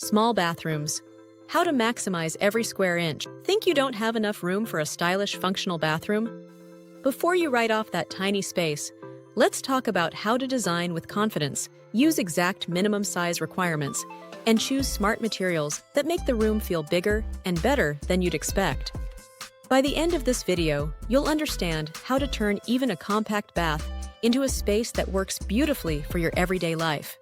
Small bathrooms. How to maximize every square inch. Think you don't have enough room for a stylish, functional bathroom? Before you write off that tiny space, let's talk about how to design with confidence, use exact minimum size requirements, and choose smart materials that make the room feel bigger and better than you'd expect. By the end of this video, you'll understand how to turn even a compact bath into a space that works beautifully for your everyday life.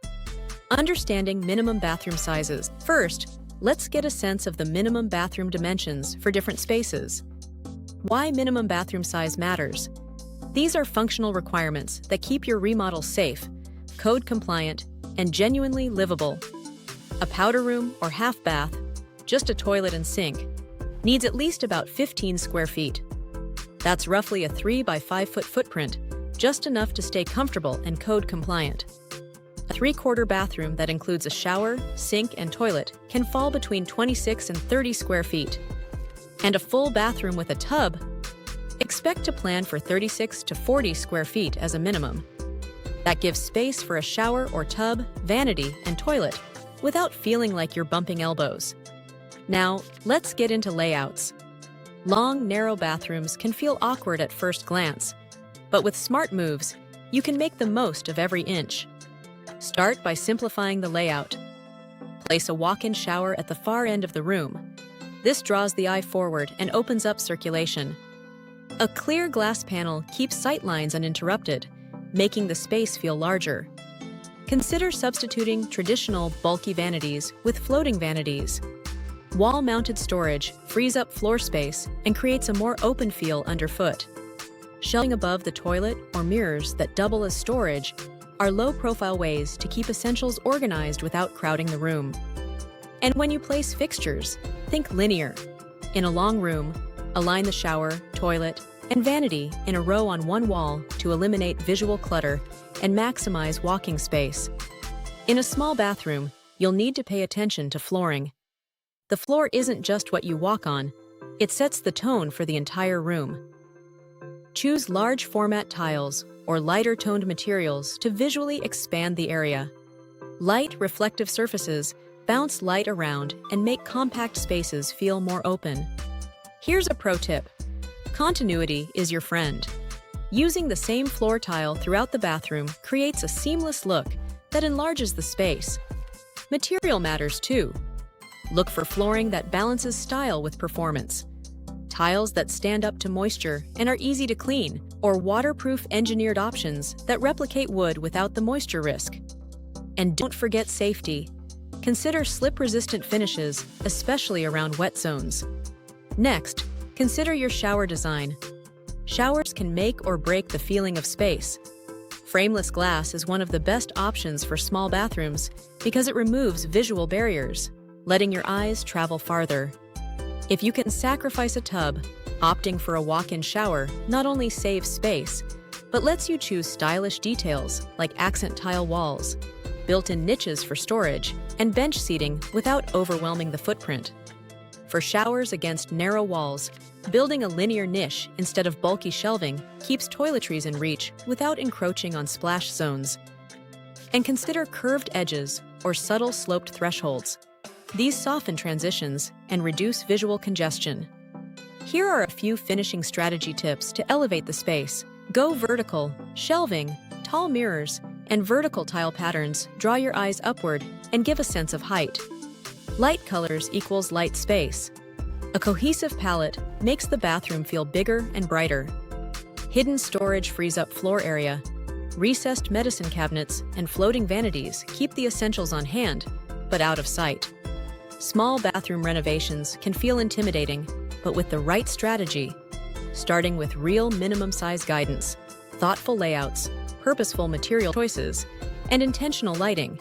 Understanding minimum bathroom sizes. First, let's get a sense of the minimum bathroom dimensions for different spaces. Why minimum bathroom size matters. These are functional requirements that keep your remodel safe, code compliant, and genuinely livable. A powder room or half bath, just a toilet and sink, needs at least about 15 square feet. That's roughly a 3 by 5 foot footprint, just enough to stay comfortable and code compliant. A 3/4 bathroom that includes a shower, sink, and toilet can fall between 26 and 30 square feet. And a full bathroom with a tub, expect to plan for 36 to 40 square feet as a minimum. That gives space for a shower or tub, vanity, and toilet without feeling like you're bumping elbows. Now, let's get into layouts. Long, narrow bathrooms can feel awkward at first glance, but with smart moves, you can make the most of every inch. Start by simplifying the layout. Place a walk-in shower at the far end of the room. This draws the eye forward and opens up circulation. A clear glass panel keeps sight lines uninterrupted, making the space feel larger. Consider substituting traditional bulky vanities with floating vanities. Wall-mounted storage frees up floor space and creates a more open feel underfoot. Shelving above the toilet or mirrors that double as storage are low-profile ways to keep essentials organized without crowding the room. And when you place fixtures, think linear. In a long room, align the shower, toilet, and vanity in a row on one wall to eliminate visual clutter and maximize walking space. In a small bathroom, you'll need to pay attention to flooring. The floor isn't just what you walk on, it sets the tone for the entire room. Choose large format tiles or lighter toned materials to visually expand the area. Light, reflective surfaces bounce light around and make compact spaces feel more open. Here's a pro tip. Continuity is your friend. Using the same floor tile throughout the bathroom creates a seamless look that enlarges the space. Material matters too. Look for flooring that balances style with performance. Tiles that stand up to moisture and are easy to clean, or waterproof engineered options that replicate wood without the moisture risk. And don't forget safety. Consider slip-resistant finishes, especially around wet zones. Next, consider your shower design. Showers can make or break the feeling of space. Frameless glass is one of the best options for small bathrooms because it removes visual barriers, letting your eyes travel farther. If you can sacrifice a tub, opting for a walk-in shower not only saves space, but lets you choose stylish details like accent tile walls, built-in niches for storage, and bench seating without overwhelming the footprint. For showers against narrow walls, building a linear niche instead of bulky shelving keeps toiletries in reach without encroaching on splash zones. And consider curved edges or subtle sloped thresholds. These soften transitions and reduce visual congestion. Here are a few finishing strategy tips to elevate the space. Go vertical. Shelving, tall mirrors, and vertical tile patterns draw your eyes upward and give a sense of height. Light colors equals light space. A cohesive palette makes the bathroom feel bigger and brighter. Hidden storage frees up floor area. Recessed medicine cabinets and floating vanities keep the essentials on hand, but out of sight. Small bathroom renovations can feel intimidating, but with the right strategy, starting with real minimum size guidance, thoughtful layouts, purposeful material choices, and intentional lighting,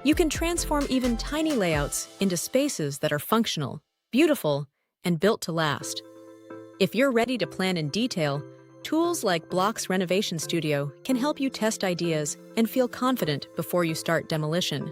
you can transform even tiny layouts into spaces that are functional, beautiful, and built to last. If you're ready to plan in detail, tools like Block's Renovation Studio can help you test ideas and feel confident before you start demolition.